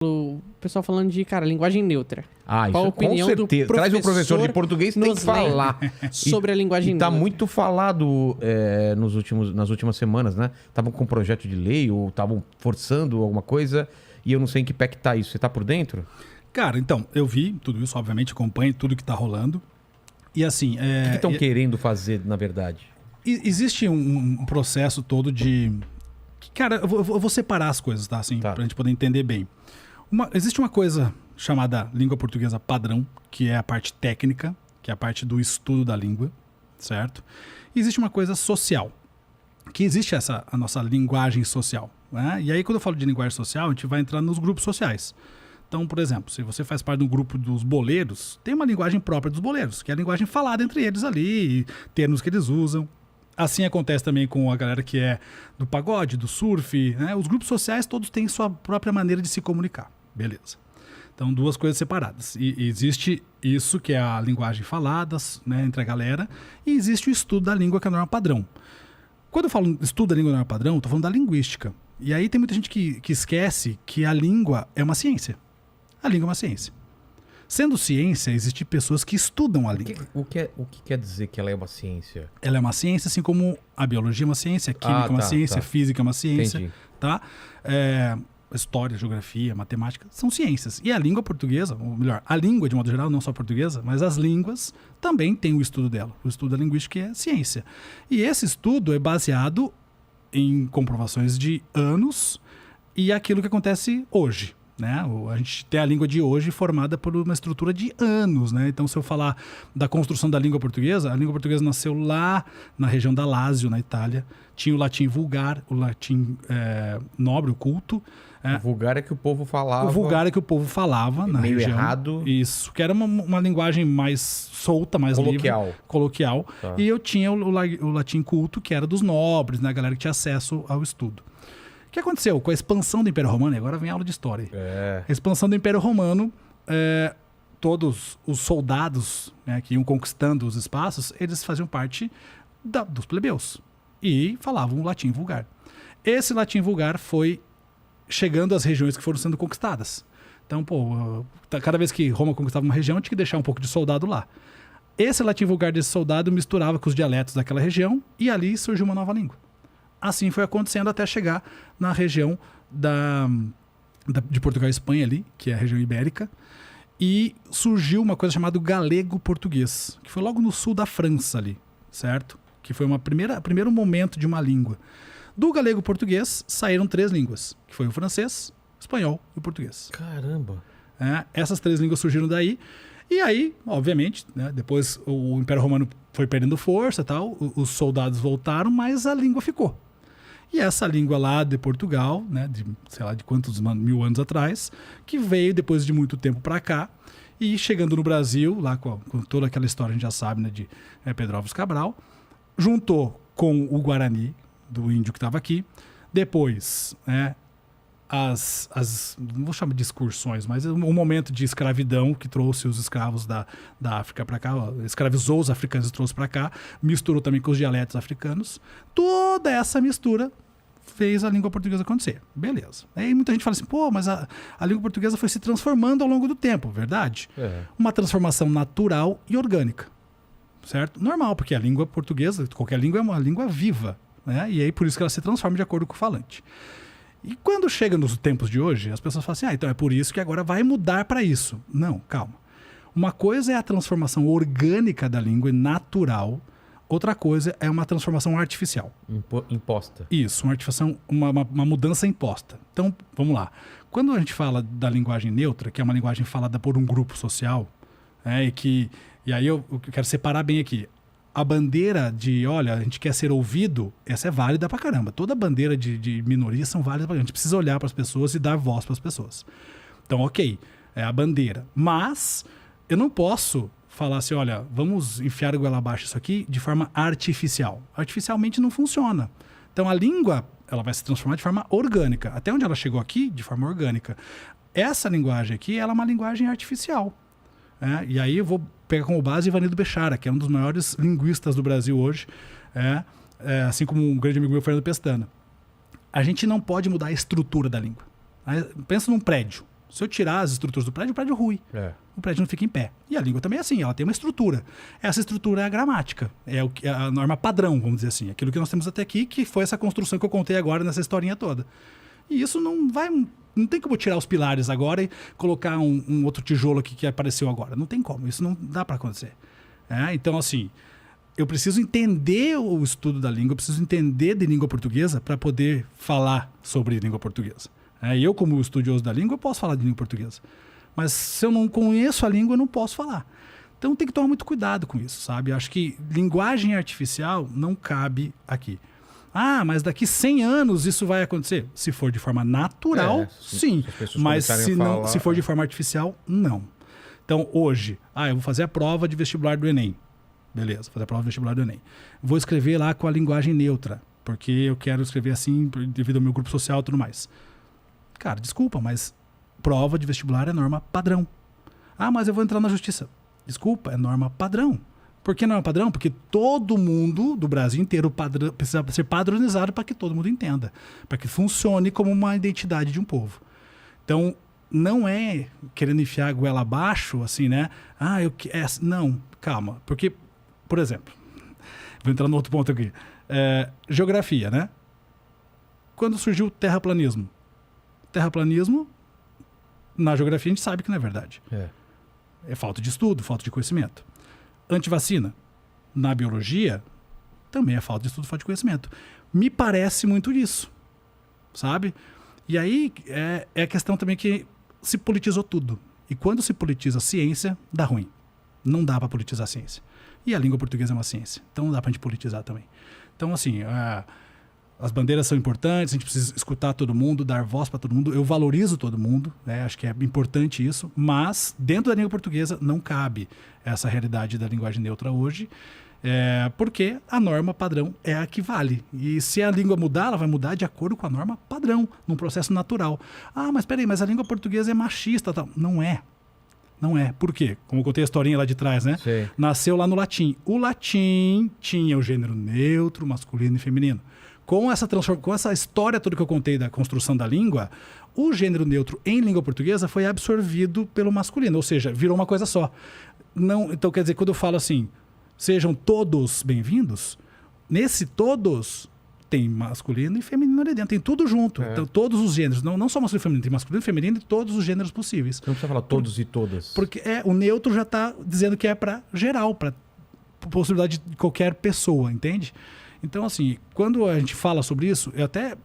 O pessoal falando de, cara, linguagem neutra. Qual a opinião com certeza. Do Traz o professor de português, tem que falar sobre a linguagem neutra. Tá muito falado nas últimas semanas, né? Estavam com um projeto de lei ou estavam forçando alguma coisa e eu não sei em que pé que tá isso. Você tá por dentro? Cara, então, eu vi tudo isso, obviamente, acompanho tudo que tá rolando. E assim... O que estão querendo fazer, na verdade? Existe um processo todo de... Cara, eu vou separar as coisas, tá? Assim, pra gente poder entender bem. Existe uma coisa chamada língua portuguesa padrão, que é a parte técnica, que é a parte do estudo da língua, certo? E existe uma coisa social, que existe a nossa linguagem social, né? E aí, quando eu falo de linguagem social, a gente vai entrar nos grupos sociais. Então, por exemplo, se você faz parte do grupo dos boleiros, tem uma linguagem própria dos boleiros, que é a linguagem falada entre eles ali, termos que eles usam. Assim acontece também com a galera que é do pagode, do surf, né? Os grupos sociais todos têm sua própria maneira de se comunicar. Beleza. Então, duas coisas separadas. E existe isso, que é a linguagem falada, né, entre a galera, e existe o estudo da língua, que é a norma padrão. Quando eu falo estudo da língua norma padrão, eu tô falando da linguística. E aí tem muita gente que esquece que a língua é uma ciência. A língua é uma ciência. Sendo ciência, existem pessoas que estudam a língua. O que quer dizer que ela é uma ciência? Ela é uma ciência, assim como a biologia é uma ciência, a química é uma ciência, a física é uma ciência. Entendi. Tá? História, geografia, matemática, são ciências. E a língua portuguesa, ou melhor, a língua de modo geral, não só a portuguesa, mas as línguas também têm o estudo dela. O estudo da linguística é ciência. E esse estudo é baseado em comprovações de anos e aquilo que acontece hoje. Né? A gente tem a língua de hoje formada por uma estrutura de anos, né? Então, se eu falar da construção da língua portuguesa, a língua portuguesa nasceu lá na região da Lácio, na Itália. Tinha o latim vulgar, o latim nobre, o culto. O vulgar é que o povo falava. O vulgar é que o povo falava na meio região. Errado. Isso, que era uma linguagem mais solta, mais coloquial. Livre. Coloquial. Tá. E eu tinha o latim culto, que era dos nobres, né? A galera que tinha acesso ao estudo. O que aconteceu com a expansão do Império Romano? E agora vem a aula de história. A expansão do Império Romano, todos os soldados, né, que iam conquistando os espaços, eles faziam parte dos plebeus e falavam o latim vulgar. Esse latim vulgar foi chegando às regiões que foram sendo conquistadas. Então, cada vez que Roma conquistava uma região, tinha que deixar um pouco de soldado lá. Esse latim vulgar desse soldado misturava com os dialetos daquela região e ali surgiu uma nova língua. Assim foi acontecendo até chegar na região de Portugal e Espanha ali, que é a região ibérica, e surgiu uma coisa chamada galego-português, que foi logo no sul da França ali, certo? Que foi primeiro momento de uma língua. Do galego-português saíram 3 línguas, que foi o francês, o espanhol e o português. Caramba! Essas 3 línguas surgiram daí. E aí, obviamente, né, depois o Império Romano foi perdendo força e tal, os soldados voltaram, mas a língua ficou. E essa língua lá de Portugal, né, de sei lá de quantos mil anos atrás, que veio depois de muito tempo para cá, e chegando no Brasil, lá com toda aquela história, a gente já sabe, né, de Pedro Álvares Cabral, juntou com o Guarani, do índio que estava aqui, depois, né, não vou chamar de excursões, mas um momento de escravidão que trouxe os escravos da África para cá, escravizou os africanos e trouxe para cá, misturou também com os dialetos africanos. Toda essa mistura fez a língua portuguesa acontecer. Beleza. Aí muita gente fala assim, mas a língua portuguesa foi se transformando ao longo do tempo, verdade? Uma transformação natural e orgânica, certo? Normal, porque a língua portuguesa, qualquer língua é uma língua viva, né? E aí por isso que ela se transforma de acordo com o falante. E quando chega nos tempos de hoje, as pessoas falam assim, então é por isso que agora vai mudar para isso. Não, calma. Uma coisa é a transformação orgânica da língua, natural. Outra coisa é uma transformação artificial. Imposta. Isso, uma mudança imposta. Então, vamos lá. Quando a gente fala da linguagem neutra, que é uma linguagem falada por um grupo social, e aí eu quero separar bem aqui. A bandeira de, olha, a gente quer ser ouvido, essa é válida pra caramba. Toda bandeira de minoria são válidas pra caramba. A gente precisa olhar para as pessoas e dar voz para as pessoas. Então, ok, é a bandeira. Mas eu não posso falar assim, olha, vamos enfiar a goela abaixo isso aqui de forma artificial. Artificialmente não funciona. Então, a língua, ela vai se transformar de forma orgânica. Até onde ela chegou aqui, de forma orgânica. Essa linguagem aqui, ela é uma linguagem artificial. E aí eu vou pegar como base Ivanildo Bechara, que é um dos maiores linguistas do Brasil hoje, assim como um grande amigo meu, Fernando Pestana. A gente não pode mudar a estrutura da língua. Pensa num prédio. Se eu tirar as estruturas do prédio, o prédio rui. O prédio não fica em pé. E a língua também é assim, ela tem uma estrutura. Essa estrutura é a gramática, é a norma padrão, vamos dizer assim. Aquilo que nós temos até aqui, que foi essa construção que eu contei agora nessa historinha toda. E isso não tem como tirar os pilares agora e colocar um outro tijolo aqui que apareceu agora. Não tem como, isso não dá para acontecer. Então, assim, eu preciso entender o estudo da língua, eu preciso entender de língua portuguesa para poder falar sobre língua portuguesa. Eu, como estudioso da língua, eu posso falar de língua portuguesa. Mas se eu não conheço a língua, eu não posso falar. Então tem que tomar muito cuidado com isso, sabe? Eu acho que linguagem artificial não cabe aqui. Mas daqui 100 anos isso vai acontecer? Se for de forma natural, sim. Mas se for de forma artificial, não. Então hoje, eu vou fazer a prova de vestibular do Enem. Beleza, fazer a prova de vestibular do Enem. Vou escrever lá com a linguagem neutra, porque eu quero escrever assim devido ao meu grupo social e tudo mais. Cara, desculpa, mas prova de vestibular é norma padrão. Mas eu vou entrar na justiça. Desculpa, é norma padrão. Por que norma padrão? Porque todo mundo do Brasil inteiro precisa ser padronizado para que todo mundo entenda. Para que funcione como uma identidade de um povo. Então, não é querendo enfiar a goela abaixo, assim, né? Não, calma. Porque, por exemplo, vou entrar no outro ponto aqui. Geografia, né? Quando surgiu o terraplanismo? Terraplanismo, na geografia a gente sabe que não é verdade. É falta de estudo, falta de conhecimento. Antivacina, na biologia, também é falta de estudo, falta de conhecimento. Me parece muito isso, sabe? E aí é a questão também que se politizou tudo. E quando se politiza a ciência, dá ruim. Não dá para politizar a ciência. E a língua portuguesa é uma ciência, então não dá para a gente politizar também. Então, assim, as bandeiras são importantes, a gente precisa escutar todo mundo, dar voz para todo mundo. Eu valorizo todo mundo, acho que é importante isso, mas dentro da língua portuguesa não cabe essa realidade da linguagem neutra hoje, porque a norma padrão é a que vale. E se a língua mudar, ela vai mudar de acordo com a norma padrão, num processo natural. Mas peraí, mas a língua portuguesa é machista, tal. Não é. Não é. Por quê? Como eu contei a historinha lá de trás, né? Sim. Nasceu lá no latim. O latim tinha o gênero neutro, masculino e feminino. Com essa história toda que eu contei da construção da língua, o gênero neutro em língua portuguesa foi absorvido pelo masculino, ou seja, virou uma coisa só. Então, quer dizer, quando eu falo assim, sejam todos bem-vindos, nesse todos tem masculino e feminino ali dentro, tem tudo junto. Então, todos os gêneros, não só masculino e feminino, tem masculino e feminino e todos os gêneros possíveis. Você não precisa falar todos e todas. Porque o neutro já está dizendo que é para geral, para possibilidade de qualquer pessoa, entende? Então, assim, quando a gente fala sobre isso, eu até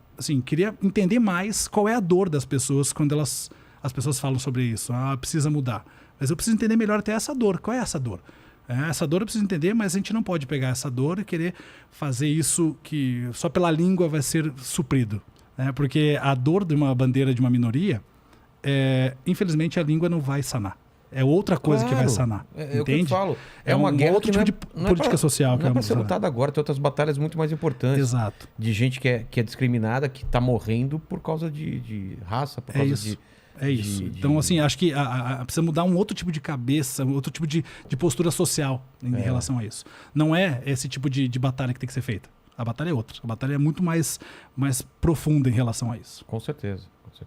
queria entender mais qual é a dor das pessoas quando as pessoas falam sobre isso. Precisa mudar. Mas eu preciso entender melhor até essa dor. Qual é essa dor? Essa dor eu preciso entender, mas a gente não pode pegar essa dor e querer fazer isso que só pela língua vai ser suprido. Porque a dor de uma bandeira de uma minoria, infelizmente, a língua não vai sanar. É outra coisa que vai sanar. É o que eu falo. É uma guerra outro tipo de política social. Não é para ser lutada agora. Tem outras batalhas muito mais importantes. Exato. De gente que é discriminada, que está morrendo por causa de raça, por causa de... É isso. Então, assim, acho que precisa mudar um outro tipo de cabeça, um outro tipo de postura social em relação a isso. Não é esse tipo de batalha que tem que ser feita. A batalha é outra. A batalha é muito mais profunda em relação a isso. Com certeza.